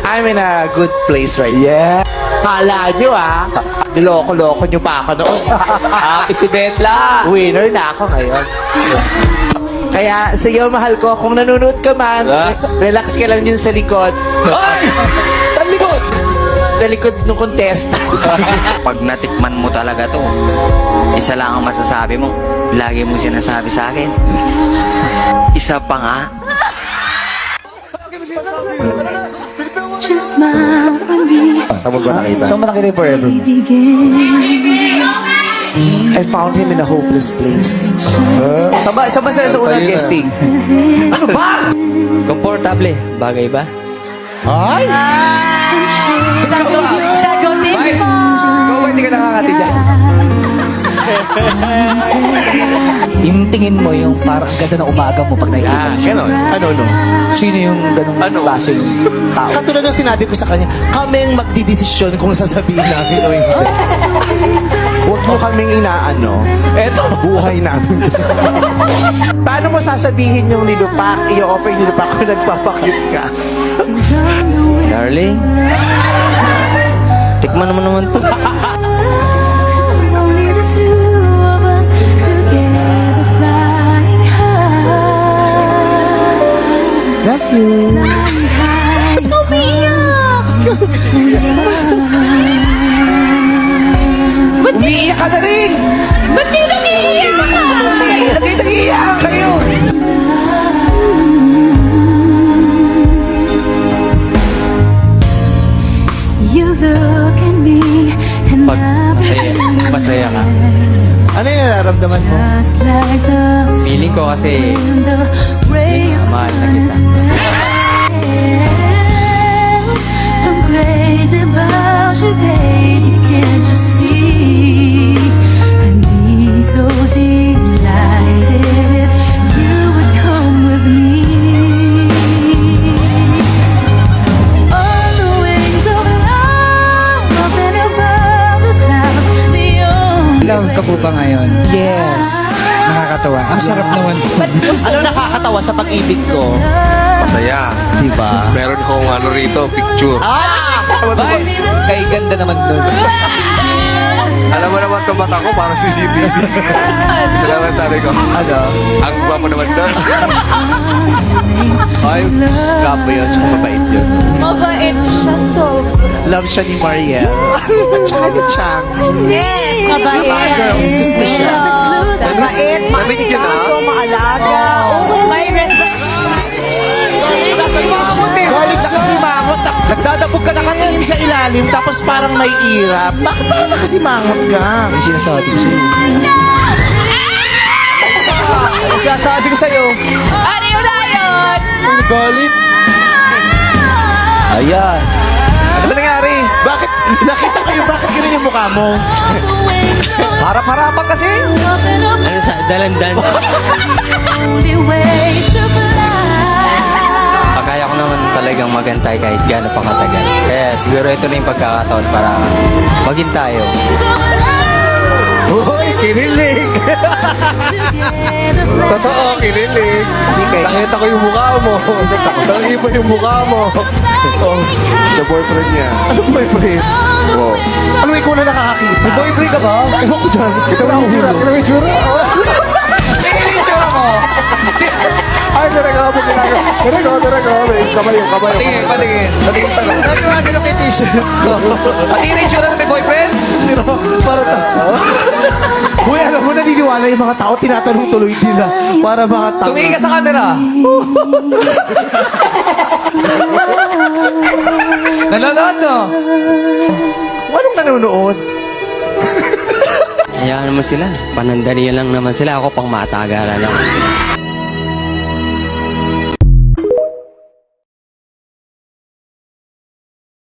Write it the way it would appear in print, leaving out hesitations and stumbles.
I'm in a good place right now. Yeah. Kala nyo Niloko-loko nyo pa ako noon. Happy si Betla. Winner na ako ngayon. Kaya, sige, mahal ko, kung nanonood ka man, relax ka lang din sa likod. Ay! Saan likod? Sa likod ng contest. Pag natikman mo talaga to, isa lang ang masasabi mo. Lagi mo sinasabi sa akin. Isa pa nga. Just smile for me. Saan mo ba nakita? Saan mo nakita yung forever? I found him in a hopeless place. Saan ba sila sa unang guesting? Ano ba? Komportable. Bagay ba? Ay! Sagutin Vice, mo. ikaw ba hindi ka nakakati dyan? Yung tingin mo yung parang ganda ng umaga mo pag nakikita mo siya. Ano, no? Sino yung ganung klase yung tao? Katulad ng sinabi ko sa kanya, kaming magdidesisyon kung sasabihin namin o hindi. Huwag mo kaming inaano. Eto. Buhay namin. Paano mo sasabihin yung nilupak, i-offer yung nilupak kung nagpapakute ka? Darling, tikman mo naman to. Only the two of us together flying high. Love you. Flying high. Ikaw umiiyak. Umiiyak ka na rin! Ba't di nag-iiyak ka? Nag-iiyak kayo! You look at me and Pag masaya ka. Ano yung nararamdaman mo? just like the Feeling ko kasi when the rays mahal na on kita. his face. I'm crazy about you, baby. Can't you see? I'd be so delighted if you would come with me. On the wings of love, up and above the clouds, the only Love ka po ba ngayon? Yes. Nakakatawa. Ang sarap naman po. Ano nakakatawa sa pag-ibig ko? Masaya. Diba? Meron kong ano rito, picture. Ah! Vice, kay ganda naman doon. Alam mo naman itong mata ko, parang CCTV. Salamat sabi ko. Ano? Ang gwapo naman doon. Ay, gapo yun. Tsaka mabait yun. Mabait siya, so... Love siya ni Mariel. At tsaka ni Chang. Yes, Mga mabait. girls, gusto siya. Mabait, masikaso, maalaga. May respect. Galit siya si Mangot. Nagdadabog ka na Nakatingin sa ilalim, tapos parang may irap. Bakit parang nakasimangot ka? Ang sinasabi ko sa'yo. Ang sinasabi ko sa'yo. Ano yun na yun? Galit? Ayan. Ano ba nangyari? Bakit? Nakita ko yung bakit ganun yung mukha mo? Harap-harapan kasi. Ano sa dalandan? only way to fly. Kaya ko naman talagang magantay kahit gaano pa katagal. Kaya siguro ito na yung pagkakataon para maging tayo. Uy, kinilig! Totoo, kinilig. Nakita ko yung mukha mo. Nakita yung mukha mo. Oh, sa boyfriend niya. Ano boyfriend? Oh. Ano ikaw na nakakakita? May boyfriend ka ba? Ewan ko dyan. Ito mo yung tsura. Ito mo yung tsura. Tingin yung tsura mo. Ay, talaga ako ginagawa. Talaga. Kamay yung. Patingin. Patingin siya lang. Sabi nga ganun kay t-shirt ko. Patingin yung tsura na may boyfriend. Sino? Para Uy, alam mo, naniniwala yung mga tao, tinatanong tuloy nila. Para mga tao. Tumingin ka sa camera. Nanonood no? Anong nanonood? Hayaan mo sila. Panandalian lang naman sila. Ako pang matagalan lang.